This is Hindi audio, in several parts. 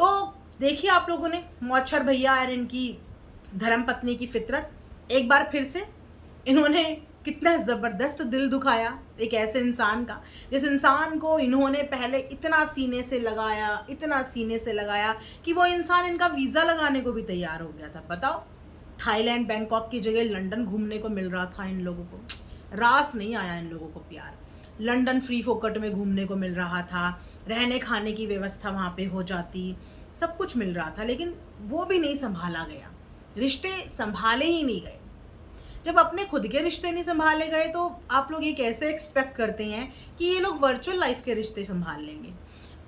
तो देखिए आप लोगों ने मौछर भैया और इनकी धर्मपत्नी की फितरत, एक बार फिर से इन्होंने कितना ज़बरदस्त दिल दुखाया एक ऐसे इंसान का, जिस इंसान को इन्होंने पहले इतना सीने से लगाया कि वो इंसान इनका वीज़ा लगाने को भी तैयार हो गया था। बताओ, थाईलैंड बैंकॉक की जगह लंदन घूमने को मिल रहा था इन लोगों को। रास नहीं आया इन लोगों को प्यार। लंदन फ्री फोकट में घूमने को मिल रहा था, रहने खाने की व्यवस्था वहाँ पे हो जाती, सब कुछ मिल रहा था, लेकिन वो भी नहीं संभाला गया। रिश्ते संभाले ही नहीं गए। जब अपने खुद के रिश्ते नहीं संभाले गए तो आप लोग ये कैसे एक्सपेक्ट करते हैं कि ये लोग वर्चुअल लाइफ के रिश्ते संभाल लेंगे।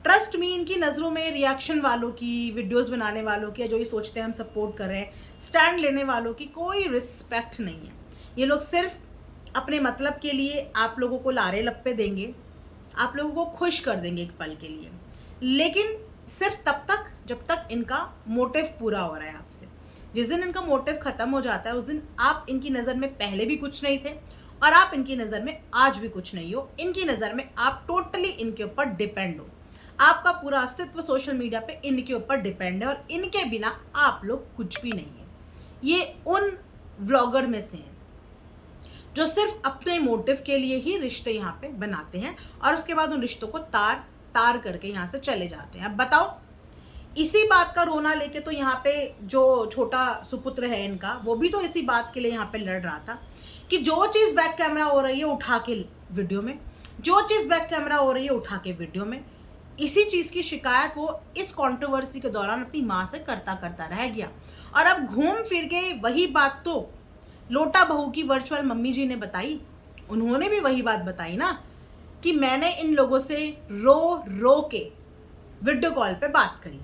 ट्रस्ट मी, इनकी नज़रों में रिएक्शन वालों की, वीडियोस बनाने वालों की, जो ये सोचते हैं हम सपोर्ट कर रहे हैं, स्टैंड लेने वालों की कोई रिस्पेक्ट नहीं है। ये लोग सिर्फ अपने मतलब के लिए आप लोगों को लारे लप्पे देंगे, आप लोगों को खुश कर देंगे एक पल के लिए, लेकिन सिर्फ तब तक जब तक इनका मोटिव पूरा हो रहा है आपसे। जिस दिन इनका मोटिव खत्म हो जाता है उस दिन आप इनकी नज़र में पहले भी कुछ नहीं थे और आप इनकी नज़र में आज भी कुछ नहीं हो। इनकी नज़र में आप टोटली इनके ऊपर डिपेंड हो। आपका पूरा अस्तित्व सोशल मीडिया पे इनके ऊपर डिपेंड है और इनके बिना आप लोग कुछ भी नहीं है। ये उन व्लॉगर में से हैं जो सिर्फ अपने मोटिव के लिए ही रिश्ते यहाँ पे बनाते हैं और उसके बाद उन रिश्तों को तार तार करके यहाँ से चले जाते हैं। अब बताओ, इसी बात का रोना लेके तो यहाँ पे जो छोटा सुपुत्र है इनका, वो भी तो इसी बात के लिए यहाँ पे लड़ रहा था कि जो चीज़ बैक कैमरा हो रही है उठा के वीडियो में, जो चीज़ बैक कैमरा हो रही है उठा के वीडियो में। इसी चीज़ की शिकायत वो इस कंट्रोवर्सी के दौरान अपनी माँ से करता करता रह गया और अब घूम फिर के वही बात तो लोटा बहू की वर्चुअल मम्मी जी ने बताई। उन्होंने भी वही बात बताई ना कि मैंने इन लोगों से रो रो के वीडियो कॉल पे बात करी।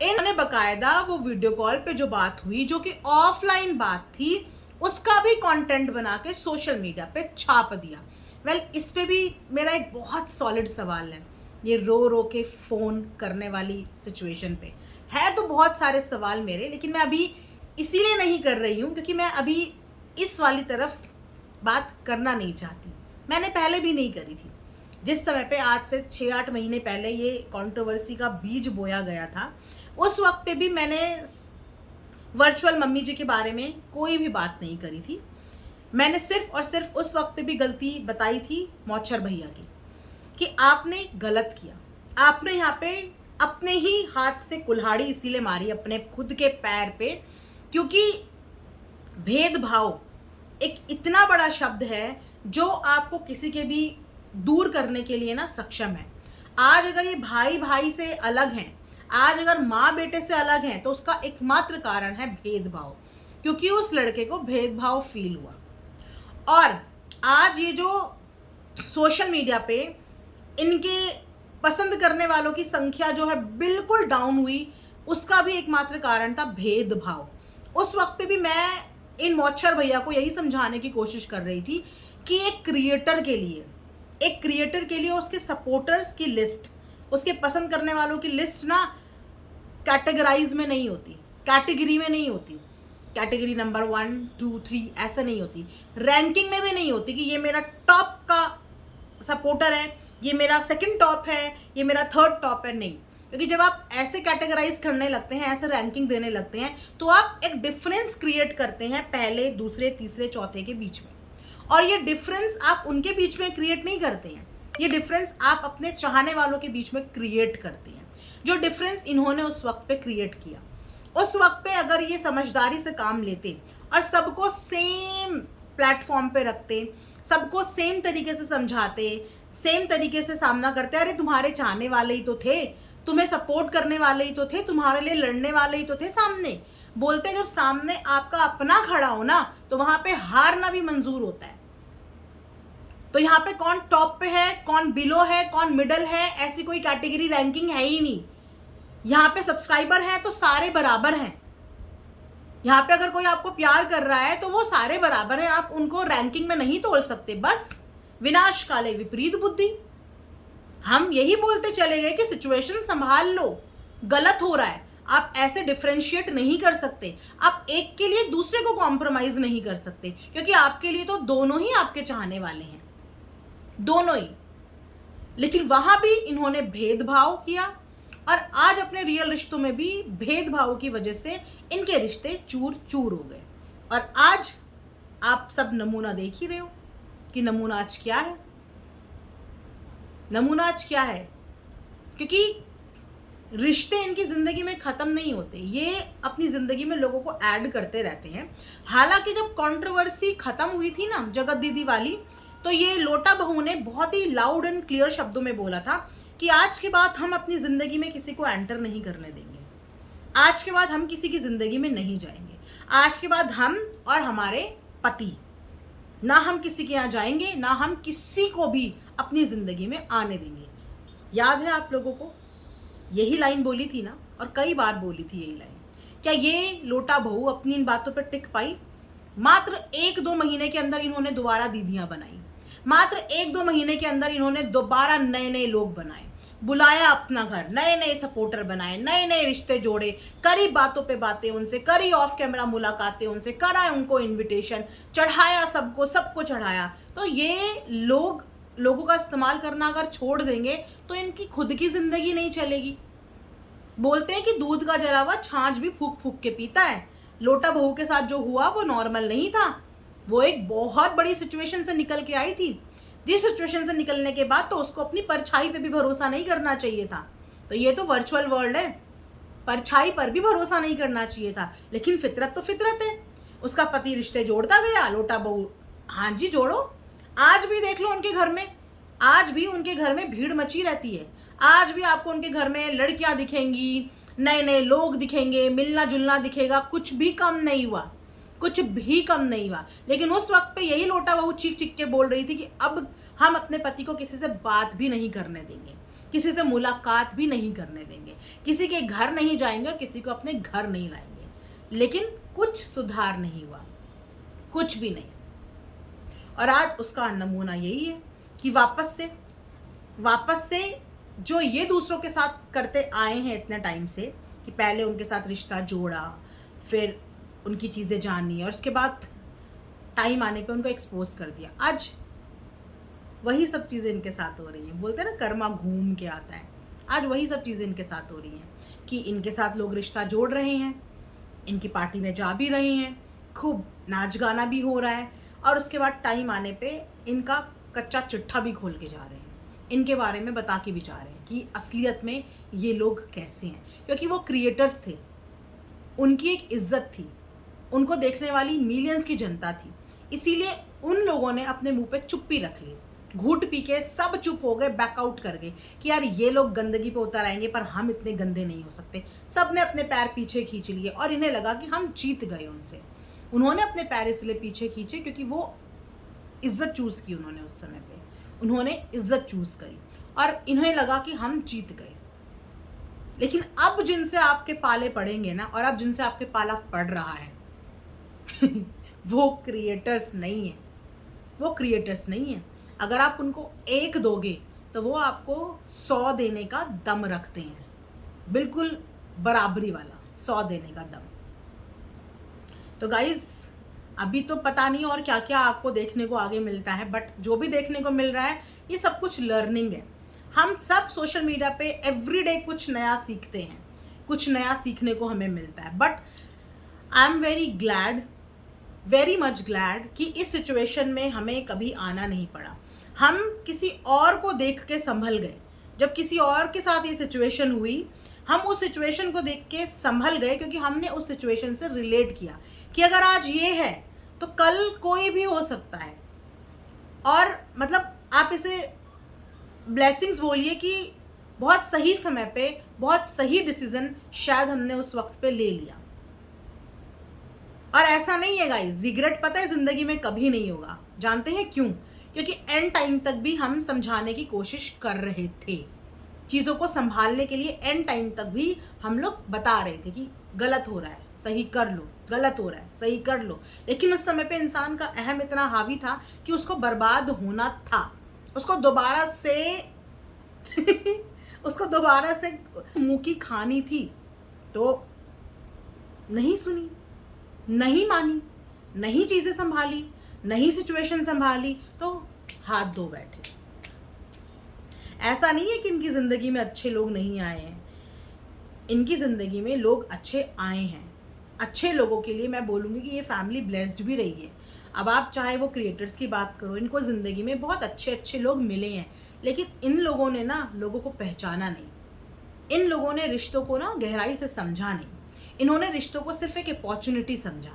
इन्होंने बकायदा वो वीडियो कॉल पे जो बात हुई, जो कि ऑफलाइन बात थी, उसका भी कंटेंट बना के सोशल मीडिया पे छाप दिया। वेल, इस पे भी मेरा एक बहुत सॉलिड सवाल है। ये रो रो के फ़ोन करने वाली सिचुएशन पे है तो बहुत सारे सवाल मेरे, लेकिन मैं अभी इसीलिए नहीं कर रही हूँ क्योंकि मैं अभी इस वाली तरफ बात करना नहीं चाहती। मैंने पहले भी नहीं करी थी। जिस समय पे आज से 6-8 महीने पहले ये कंट्रोवर्सी का बीज बोया गया था, उस वक्त पे भी मैंने वर्चुअल मम्मी जी के बारे में कोई भी बात नहीं करी थी। मैंने सिर्फ और सिर्फ उस वक्त पे भी गलती बताई थी मौछर भैया की कि आपने गलत किया। आपने यहाँ पे अपने ही हाथ से कुल्हाड़ी इसीलिए मारी अपने खुद के पैर पे क्योंकि भेदभाव एक इतना बड़ा शब्द है जो आपको किसी के भी दूर करने के लिए ना सक्षम है। आज अगर ये भाई भाई से अलग हैं, आज अगर माँ बेटे से अलग हैं, तो उसका एकमात्र कारण है भेदभाव, क्योंकि उस लड़के को भेदभाव फील हुआ। और आज ये जो सोशल मीडिया पे इनके पसंद करने वालों की संख्या जो है बिल्कुल डाउन हुई, उसका भी एकमात्र कारण था भेदभाव। उस वक्त पे भी मैं इन मौछर भैया को यही समझाने की कोशिश कर रही थी कि एक क्रिएटर के लिए उसके सपोर्टर्स की लिस्ट, उसके पसंद करने वालों की लिस्ट ना कैटेगराइज में नहीं होती, कैटेगरी में नहीं होती, कैटेगरी नंबर 1, 2, 3 ऐसा नहीं होती, रैंकिंग में भी नहीं होती कि ये मेरा टॉप का सपोर्टर है, ये मेरा सेकंड टॉप है, ये मेरा थर्ड टॉप है। नहीं, क्योंकि जब आप ऐसे कैटेगराइज करने लगते हैं, ऐसे रैंकिंग देने लगते हैं, तो आप एक डिफरेंस क्रिएट करते हैं पहले, दूसरे, तीसरे, चौथे के बीच में। और ये डिफरेंस आप उनके बीच में क्रिएट नहीं करते हैं, ये डिफरेंस आप अपने चाहने वालों के बीच में क्रिएट करते हैं। जो डिफरेंस इन्होंने उस वक्त पे क्रिएट किया, उस वक्त पे अगर ये समझदारी से काम लेते और सबको सेम प्लेटफॉर्म पे रखते, सबको सेम तरीके से समझाते, सेम तरीके से सामना करते, अरे तुम्हारे चाहने वाले ही तो थे, तुम्हें सपोर्ट करने वाले ही तो थे, तुम्हारे लिए लड़ने वाले ही तो थे, सामने बोलते। जब सामने आपका अपना खड़ा हो ना, तो वहां पे हारना भी मंजूर होता है। तो यहाँ पे कौन टॉप पे है, कौन बिलो है, कौन मिडल है, ऐसी कोई कैटेगरी रैंकिंग है ही नहीं। यहाँ पे सब्सक्राइबर है तो सारे बराबर हैं। यहाँ पे अगर कोई आपको प्यार कर रहा है तो वो सारे बराबर हैं, आप उनको रैंकिंग में नहीं तोल सकते। बस विनाश काले विपरीत बुद्धि। हम यही बोलते चले गए कि सिचुएशन संभाल लो, गलत हो रहा है, आप ऐसे डिफरेंशिएट नहीं कर सकते, आप एक के लिए दूसरे को कॉम्प्रोमाइज नहीं कर सकते, क्योंकि आपके लिए तो दोनों ही आपके चाहने वाले हैं, दोनों ही। लेकिन वहां भी इन्होंने भेदभाव किया, और आज अपने रियल रिश्तों में भी भेदभाव की वजह से इनके रिश्ते चूर चूर हो गए। और आज आप सब नमूना देख ही रहे हो कि नमूना आज क्या है। नमूना आज क्या है, क्योंकि रिश्ते इनकी जिंदगी में खत्म नहीं होते, ये अपनी जिंदगी में लोगों को ऐड करते रहते हैं। हालांकि जब कंट्रोवर्सी खत्म हुई थी ना जगत दीदी वाली, तो ये लोटा बहू ने बहुत ही लाउड एंड क्लियर शब्दों में बोला था कि आज के बाद हम अपनी जिंदगी में किसी को एंटर नहीं करने देंगे, आज के बाद हम किसी की जिंदगी में नहीं जाएंगे, आज के बाद हम और हमारे पति ना हम किसी के यहाँ जाएंगे, ना हम किसी को भी अपनी जिंदगी में आने देंगे। याद है आप लोगों को यही लाइन बोली थी ना, और कई बार बोली थी यही लाइन। क्या ये लोटा बहू अपनी इन बातों पर टिक पाई? मात्र 1-2 महीने के अंदर इन्होंने दोबारा दीदियां बनाई, मात्र 1-2 महीने के अंदर इन्होंने दोबारा नए नए लोग बनाए, बुलाया अपना घर, नए नए सपोर्टर बनाए, नए नए रिश्ते जोड़े, करी बातों पे बातें उनसे, करी ऑफ कैमरा मुलाकातें उनसे, कराए उनको इनविटेशन, चढ़ाया सबको चढ़ाया। तो ये लोगों का इस्तेमाल करना अगर छोड़ देंगे तो इनकी खुद की जिंदगी नहीं चलेगी। बोलते हैं कि दूध का जला हुआ छाछ भी फूक फूक के पीता है। लोटा बहू के साथ जो हुआ वो नॉर्मल नहीं था, वो एक बहुत बड़ी सिचुएशन से निकल के आई थी, जिस सिचुएशन से निकलने के बाद तो उसको अपनी परछाई पे भी भरोसा नहीं करना चाहिए था। तो ये तो वर्चुअल वर्ल्ड है, परछाई पर भी भरोसा नहीं करना चाहिए था, लेकिन फितरत तो फितरत है। उसका पति रिश्ते जोड़ता गया, लोटा बहू हाँ जी जोड़ो। आज भी देख लो उनके घर में, आज भी उनके घर में भीड़ मची रहती है, आज भी आपको उनके घर में लड़कियां दिखेंगी, नए नए लोग दिखेंगे, मिलना जुलना दिखेगा, कुछ भी कम नहीं हुआ, कुछ भी कम नहीं हुआ। लेकिन उस वक्त पे यही लोटा बहू चीख चीख के बोल रही थी कि अब हम अपने पति को किसी से बात भी नहीं करने देंगे, किसी से मुलाकात भी नहीं करने देंगे, किसी के घर नहीं जाएंगे और किसी को अपने घर नहीं लाएंगे। लेकिन कुछ सुधार नहीं हुआ, कुछ भी नहीं। और आज उसका नमूना यही है कि वापस से जो ये दूसरों के साथ करते आए हैं इतने टाइम से, कि पहले उनके साथ रिश्ता जोड़ा, फिर उनकी चीज़ें जानी और उसके बाद टाइम आने पे उनको एक्सपोज कर दिया, आज वही सब चीज़ें इनके साथ हो रही हैं। बोलते हैं ना कर्मा घूम के आता है, आज वही सब चीज़ें इनके साथ हो रही हैं कि इनके साथ लोग रिश्ता जोड़ रहे हैं, इनकी पार्टी में जा भी रहे हैं, खूब नाच गाना भी हो रहा है, और उसके बाद टाइम आने पे इनका कच्चा चिट्ठा भी खोल के जा रहे हैं, इनके बारे में बता के भी जा रहे हैं कि असलियत में ये लोग कैसे हैं। क्योंकि वो क्रिएटर्स थे, उनकी एक इज्जत थी, उनको देखने वाली मिलियंस की जनता थी, इसीलिए उन लोगों ने अपने मुंह पे चुप्पी रख ली, घूट पी के सब चुप हो गए, बैकआउट कर गए कि यार ये लोग गंदगी पे उतर आएंगे पर हम इतने गंदे नहीं हो सकते। सब ने अपने पैर पीछे खींच लिए और इन्हें लगा कि हम जीत गए उनसे। उन्होंने अपने पैर इसलिए पीछे खींचे क्योंकि वो इज्जत चूज की, उन्होंने उस समय पे उन्होंने इज्जत चूज करी और इन्हें लगा कि हम जीत गए। लेकिन अब जिनसे आपके पाले पड़ेंगे ना, और अब जिनसे आपके पाला पड़ रहा है वो क्रिएटर्स नहीं है, वो क्रिएटर्स नहीं है। अगर आप उनको 1 दोगे तो वो आपको 100 देने का दम रखते हैं, बिल्कुल बराबरी वाला 100 देने का दम। तो गाइज अभी तो पता नहीं और क्या क्या आपको देखने को आगे मिलता है, बट जो भी देखने को मिल रहा है ये सब कुछ लर्निंग है। हम सब सोशल मीडिया पे एवरीडे कुछ नया सीखते हैं, कुछ नया सीखने को हमें मिलता है। But I am very much glad कि इस सिचुएशन में हमें कभी आना नहीं पड़ा। हम किसी और को देख के संभल गए। जब किसी और के साथ ये सिचुएशन हुई, हम उस सिचुएशन को देख के संभल गए, क्योंकि हमने उस सिचुएशन से रिलेट किया कि अगर आज ये है तो कल कोई भी हो सकता है। और मतलब आप इसे ब्लेसिंग्स बोलिए कि बहुत सही समय पे बहुत सही डिसीजन शायद हमने उस वक्त पे ले लिया। और ऐसा नहीं है गाइस, रिग्रेट पता है जिंदगी में कभी नहीं होगा। जानते हैं क्यों? क्योंकि एंड टाइम तक भी हम समझाने की कोशिश कर रहे थे, चीज़ों को संभालने के लिए एंड टाइम तक भी हम लोग बता रहे थे कि गलत हो रहा है सही कर लो, गलत हो रहा है सही कर लो। लेकिन उस समय पे इंसान का अहम इतना हावी था कि उसको बर्बाद होना था, उसको दोबारा से मुंह की खानी थी। तो नहीं सुनी, नहीं मानी, नहीं चीज़ें संभाली, नहीं सिचुएशन संभाली, तो हाथ धो बैठे। ऐसा नहीं है कि इनकी ज़िंदगी में अच्छे लोग नहीं आए हैं, इनकी ज़िंदगी में लोग अच्छे आए हैं। अच्छे लोगों के लिए मैं बोलूँगी कि ये फैमिली ब्लेस्ड भी रही है। अब आप चाहे वो क्रिएटर्स की बात करो, इनको ज़िंदगी में बहुत अच्छे-अच्छे लोग मिले हैं, लेकिन इन लोगों ने ना लोगों को पहचाना नहीं। इन लोगों ने रिश्तों को ना गहराई से समझा नहीं। इन्होंने रिश्तों को सिर्फ़ एक अपॉर्च्युनिटी समझा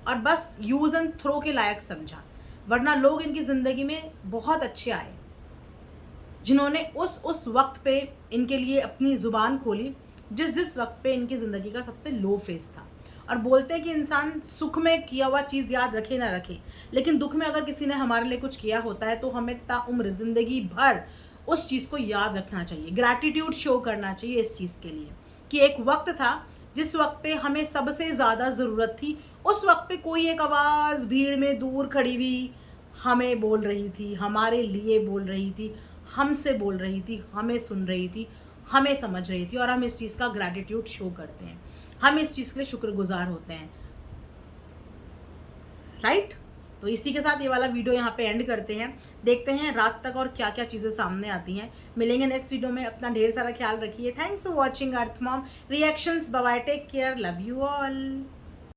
और बस यूज़ एंड थ्रो के लायक समझा। वरना लोग इनकी ज़िंदगी में बहुत अच्छे आए, जिन्होंने उस वक़्त पे इनके लिए अपनी ज़ुबान खोली, जिस वक़्त पे इनकी ज़िंदगी का सबसे लो फेज़ था। और बोलते हैं कि इंसान सुख में किया हुआ चीज़ याद रखे ना रखे, लेकिन दुःख में अगर किसी ने हमारे लिए कुछ किया होता है तो हमें ताउम्र ज़िंदगी भर उस चीज़ को याद रखना चाहिए, ग्रैटिट्यूड शो करना चाहिए इस चीज़ के लिए कि एक वक़्त था जिस वक़्त पे हमें सबसे ज़्यादा ज़रूरत थी, उस वक़्त पे कोई एक आवाज़ भीड़ में दूर खड़ी हुई हमें बोल रही थी, हमारे लिए बोल रही थी, हमसे बोल रही थी, हमें सुन रही थी, हमें समझ रही थी और हम इस चीज़ का ग्रैटिट्यूड शो करते हैं। हम इस चीज़ के लिए शुक्रगुज़ार होते हैं, राइट? तो इसी के साथ ये वाला वीडियो यहाँ पे एंड करते हैं। देखते हैं रात तक और क्या-क्या चीज़ें सामने आती हैं। मिलेंगे नेक्स्ट वीडियो में। अपना ढेर सारा ख्याल रखिए। Thanks for watching Earth Mom Reactions. Bye bye, take care, love you all.